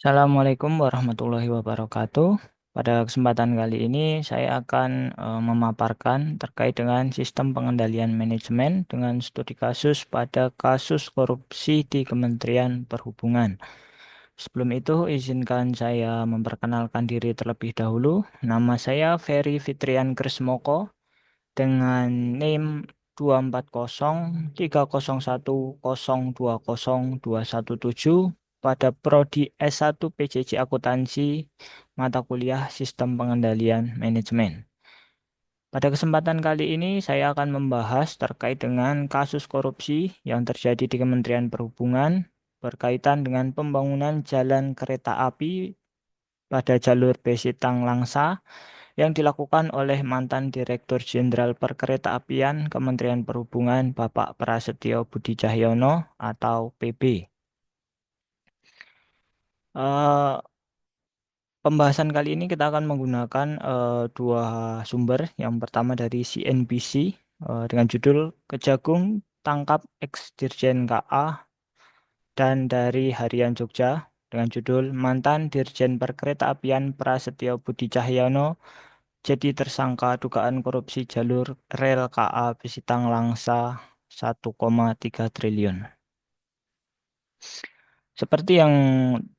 Assalamualaikum warahmatullahi wabarakatuh. Pada kesempatan kali ini saya akan memaparkan terkait dengan sistem pengendalian manajemen dengan studi kasus pada kasus korupsi di Kementerian Perhubungan. Sebelum itu, izinkan saya memperkenalkan diri terlebih dahulu. Nama saya Ferry Fitrian Krismoko dengan NIM 24030102017 pada prodi S1 PJJ Akuntansi mata kuliah Sistem Pengendalian Manajemen. Pada kesempatan kali ini saya akan membahas terkait dengan kasus korupsi yang terjadi di Kementerian Perhubungan berkaitan dengan pembangunan jalan kereta api pada jalur Besitang Langsa yang dilakukan oleh mantan Direktur Jenderal Perkeretaapian Kementerian Perhubungan Bapak Prasetyo Budi Cahyono atau PB. Eh, Pembahasan kali ini kita akan menggunakan dua sumber. Yang pertama dari CNBC dengan judul Kejagung Tangkap Ex-Dirjen KA dan dari Harian Jogja dengan judul Mantan Dirjen Perkeretaapian Prasetyo Budi Cahyono jadi tersangka dugaan korupsi jalur rel KA Besitang Langsa 1,3 triliun. Seperti yang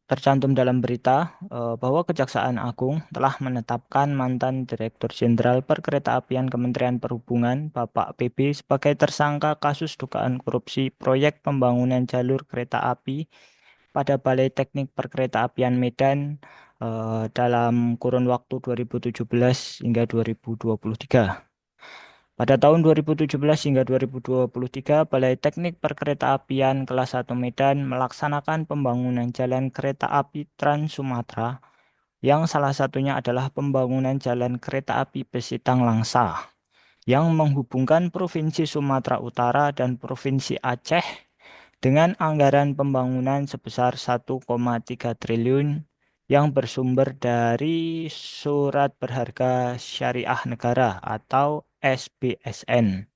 tercantum dalam berita, bahwa Kejaksaan Agung telah menetapkan mantan Direktur Jenderal Perkeretaapian Kementerian Perhubungan, Bapak PB, sebagai tersangka kasus dugaan korupsi proyek pembangunan jalur kereta api pada Balai Teknik Perkeretaapian Medan dalam kurun waktu 2017 hingga 2023. Pada tahun 2017 hingga 2023, Balai Teknik Perkeretaapian Kelas 1 Medan melaksanakan pembangunan jalan kereta api Trans Sumatera, yang salah satunya adalah pembangunan jalan kereta api Besitang Langsa, yang menghubungkan Provinsi Sumatera Utara dan Provinsi Aceh dengan anggaran pembangunan sebesar 1,3 triliun yang bersumber dari Surat Berharga Syariah Negara atau SBSN.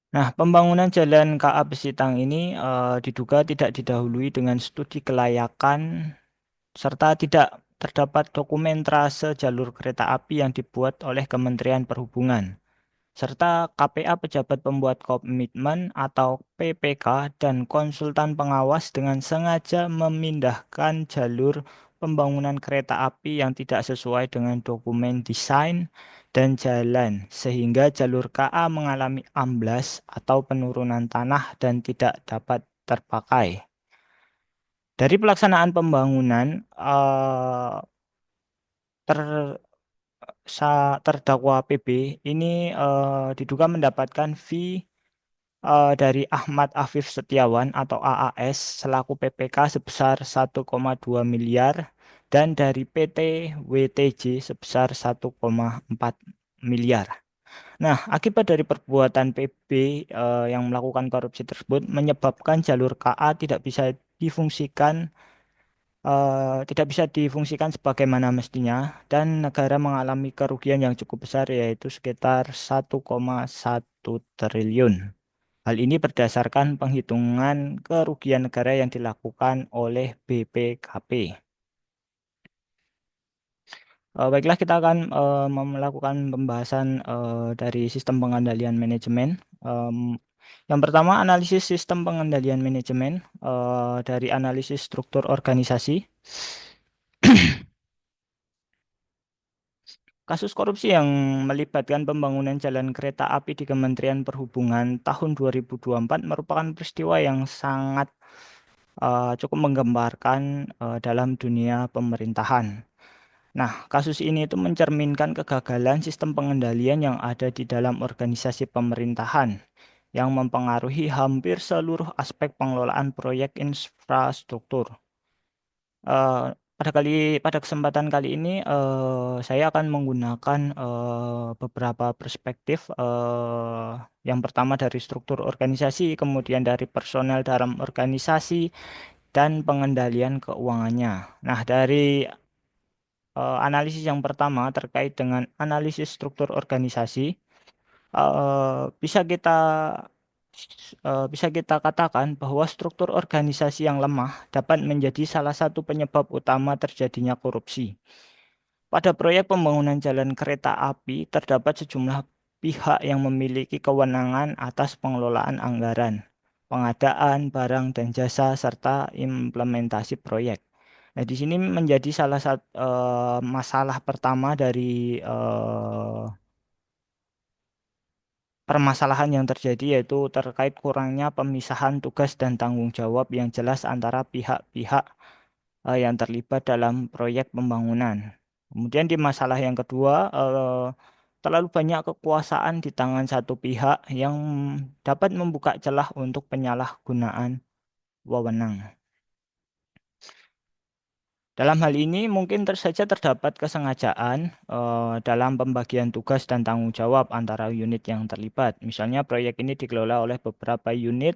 Nah, pembangunan jalan KA Besitang ini diduga tidak didahului dengan studi kelayakan serta tidak terdapat dokumentase jalur kereta api yang dibuat oleh Kementerian Perhubungan, serta KPA pejabat pembuat komitmen atau PPK dan konsultan pengawas dengan sengaja memindahkan jalur pembangunan kereta api yang tidak sesuai dengan dokumen desain dan jalan sehingga jalur KA mengalami amblas atau penurunan tanah dan tidak dapat terpakai. Dari pelaksanaan pembangunan, ter terdakwa PB ini diduga mendapatkan fee dari Ahmad Afif Setiawan atau AAS selaku PPK sebesar 1,2 miliar dan dari PT WTJ sebesar 1,4 miliar. Nah, akibat dari perbuatan PB yang melakukan korupsi tersebut menyebabkan jalur KA tidak bisa difungsikan sebagaimana mestinya dan negara mengalami kerugian yang cukup besar yaitu sekitar 1,1 triliun. Hal ini berdasarkan penghitungan kerugian negara yang dilakukan oleh BPKP. Baiklah, kita akan melakukan pembahasan dari sistem pengendalian manajemen. Yang pertama, analisis sistem pengendalian manajemen dari analisis struktur organisasi. Kasus korupsi yang melibatkan pembangunan jalan kereta api di Kementerian Perhubungan tahun 2024 merupakan peristiwa yang sangat cukup menggembarkan dalam dunia pemerintahan. Nah, kasus ini itu mencerminkan kegagalan sistem pengendalian yang ada di dalam organisasi pemerintahan yang mempengaruhi hampir seluruh aspek pengelolaan proyek infrastruktur. Eh, pada kesempatan kali ini saya akan menggunakan beberapa perspektif. Yang pertama dari struktur organisasi, kemudian dari personel dalam organisasi dan pengendalian keuangannya. Nah, dari analisis yang pertama terkait dengan analisis struktur organisasi, bisa kita bisa kita katakan bahwa struktur organisasi yang lemah dapat menjadi salah satu penyebab utama terjadinya korupsi. Pada proyek pembangunan jalan kereta api, terdapat sejumlah pihak yang memiliki kewenangan atas pengelolaan anggaran, pengadaan barang dan jasa, serta implementasi proyek. Nah, di sini menjadi salah satu masalah pertama dari permasalahan yang terjadi, yaitu terkait kurangnya pemisahan tugas dan tanggung jawab yang jelas antara pihak-pihak yang terlibat dalam proyek pembangunan. Kemudian di masalah yang kedua, terlalu banyak kekuasaan di tangan satu pihak yang dapat membuka celah untuk penyalahgunaan wewenang. Dalam hal ini mungkin saja terdapat kesengajaan dalam pembagian tugas dan tanggung jawab antara unit yang terlibat. Misalnya proyek ini dikelola oleh beberapa unit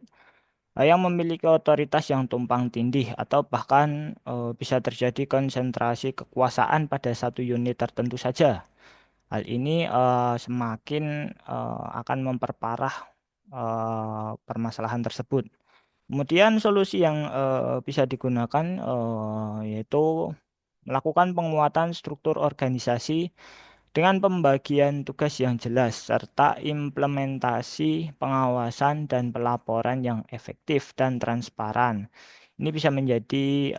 yang memiliki otoritas yang tumpang tindih, atau bahkan bisa terjadi konsentrasi kekuasaan pada satu unit tertentu saja. Hal ini semakin akan memperparah permasalahan tersebut. Kemudian solusi yang bisa digunakan yaitu melakukan penguatan struktur organisasi dengan pembagian tugas yang jelas, serta implementasi pengawasan dan pelaporan yang efektif dan transparan. Ini bisa menjadi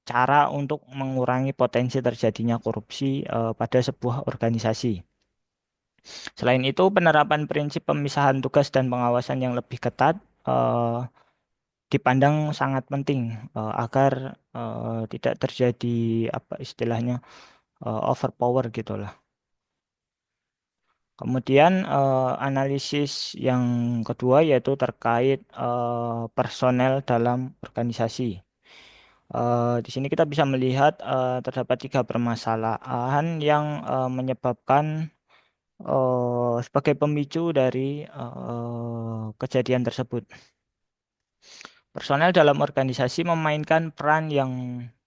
cara untuk mengurangi potensi terjadinya korupsi pada sebuah organisasi. Selain itu, penerapan prinsip pemisahan tugas dan pengawasan yang lebih ketat eh, dipandang sangat penting agar tidak terjadi apa istilahnya overpower gitulah. Kemudian analisis yang kedua yaitu terkait personel dalam organisasi. Di sini kita bisa melihat terdapat tiga permasalahan yang menyebabkan sebagai pemicu dari kejadian tersebut. Personel dalam organisasi memainkan peran yang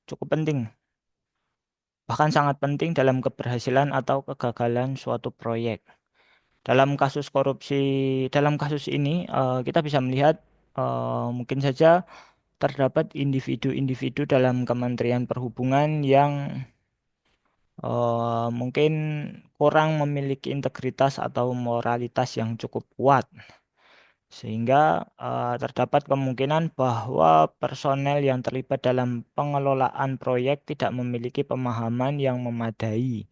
cukup penting, bahkan sangat penting dalam keberhasilan atau kegagalan suatu proyek. Dalam kasus korupsi, dalam kasus ini kita bisa melihat mungkin saja terdapat individu-individu dalam Kementerian Perhubungan yang mungkin kurang memiliki integritas atau moralitas yang cukup kuat, sehingga terdapat kemungkinan bahwa personel yang terlibat dalam pengelolaan proyek tidak memiliki pemahaman yang memadai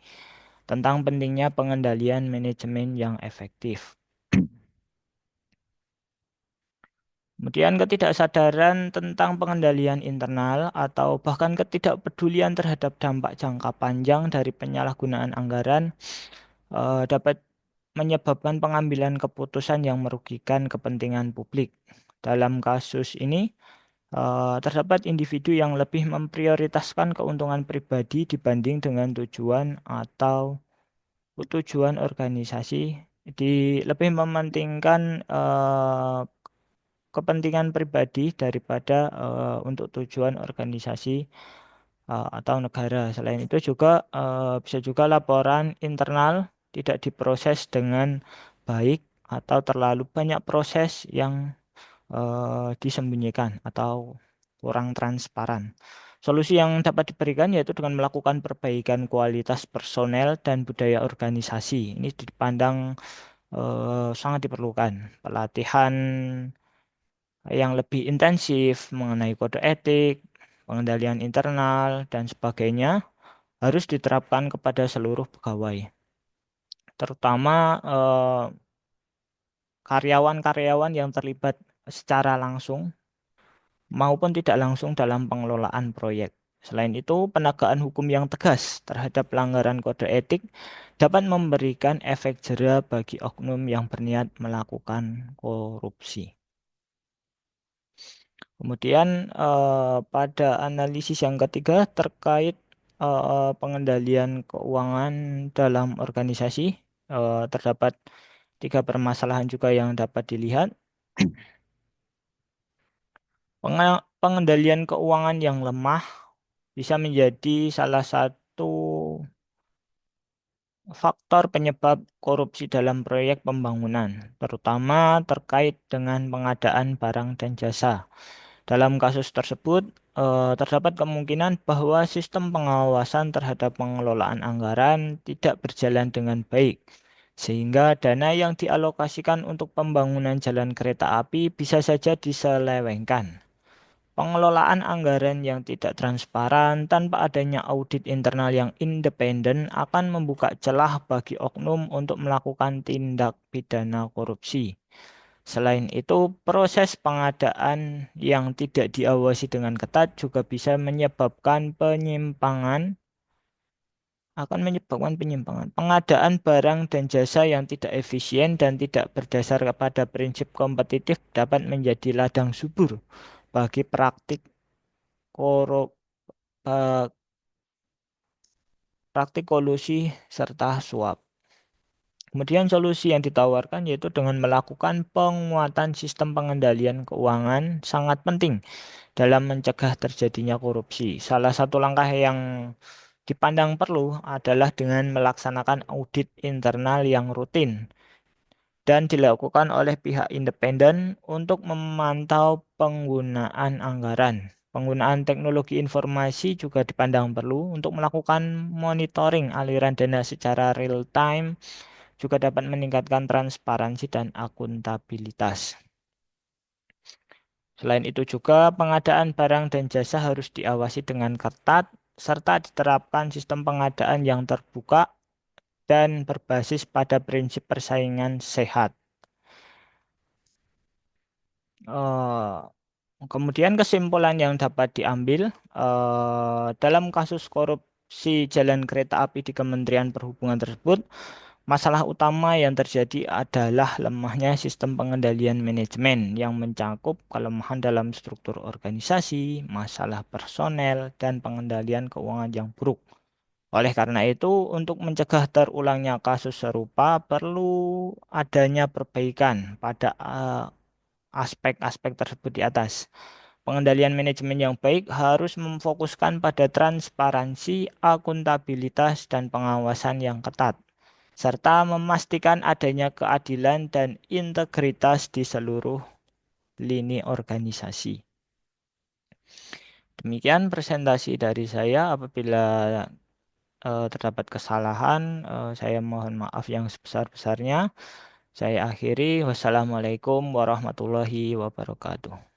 tentang pentingnya pengendalian manajemen yang efektif. Kemudian ketidaksadaran tentang pengendalian internal atau bahkan ketidakpedulian terhadap dampak jangka panjang dari penyalahgunaan anggaran dapat menyebabkan pengambilan keputusan yang merugikan kepentingan publik. Dalam kasus ini, terdapat individu yang lebih memprioritaskan keuntungan pribadi dibanding dengan tujuan atau tujuan organisasi, lebih mementingkan kepentingan pribadi daripada untuk tujuan organisasi atau negara. Selain itu juga bisa juga laporan internal tidak diproses dengan baik atau terlalu banyak proses yang disembunyikan atau kurang transparan. Solusi yang dapat diberikan yaitu dengan melakukan perbaikan kualitas personel dan budaya organisasi. Ini dipandang sangat diperlukan. Pelatihan yang lebih intensif mengenai kode etik, pengendalian internal, dan sebagainya harus diterapkan kepada seluruh pegawai, terutama karyawan-karyawan yang terlibat secara langsung maupun tidak langsung dalam pengelolaan proyek. Selain itu, penegakan hukum yang tegas terhadap pelanggaran kode etik dapat memberikan efek jera bagi oknum yang berniat melakukan korupsi. Kemudian pada analisis yang ketiga terkait pengendalian keuangan dalam organisasi, terdapat tiga permasalahan juga yang dapat dilihat. Pengendalian keuangan yang lemah bisa menjadi salah satu faktor penyebab korupsi dalam proyek pembangunan, terutama terkait dengan pengadaan barang dan jasa. Dalam kasus tersebut, terdapat kemungkinan bahwa sistem pengawasan terhadap pengelolaan anggaran tidak berjalan dengan baik, sehingga dana yang dialokasikan untuk pembangunan jalan kereta api bisa saja diselewengkan. Pengelolaan anggaran yang tidak transparan tanpa adanya audit internal yang independen akan membuka celah bagi oknum untuk melakukan tindak pidana korupsi. Selain itu, proses pengadaan yang tidak diawasi dengan ketat juga bisa menyebabkan penyimpangan. Pengadaan barang dan jasa yang tidak efisien dan tidak berdasar kepada prinsip kompetitif dapat menjadi ladang subur bagi korup, eh, praktik kolusi serta suap. Kemudian solusi yang ditawarkan yaitu dengan melakukan penguatan sistem pengendalian keuangan sangat penting dalam mencegah terjadinya korupsi. Salah satu langkah yang dipandang perlu adalah dengan melaksanakan audit internal yang rutin dan dilakukan oleh pihak independen untuk memantau penggunaan anggaran. Penggunaan teknologi informasi juga dipandang perlu untuk melakukan monitoring aliran dana secara real time, juga dapat meningkatkan transparansi dan akuntabilitas. Selain itu juga pengadaan barang dan jasa harus diawasi dengan ketat serta diterapkan sistem pengadaan yang terbuka dan berbasis pada prinsip persaingan sehat. Kemudian kesimpulan yang dapat diambil dalam kasus korupsi jalan kereta api di Kementerian Perhubungan tersebut, masalah utama yang terjadi adalah lemahnya sistem pengendalian manajemen yang mencakup kelemahan dalam struktur organisasi, masalah personel, dan pengendalian keuangan yang buruk. Oleh karena itu, untuk mencegah terulangnya kasus serupa, perlu adanya perbaikan pada aspek-aspek tersebut di atas. Pengendalian manajemen yang baik harus memfokuskan pada transparansi, akuntabilitas, dan pengawasan yang ketat, serta memastikan adanya keadilan dan integritas di seluruh lini organisasi. Demikian presentasi dari saya. Apabila terdapat kesalahan, saya mohon maaf yang sebesar-besarnya. Saya akhiri. Wassalamualaikum warahmatullahi wabarakatuh.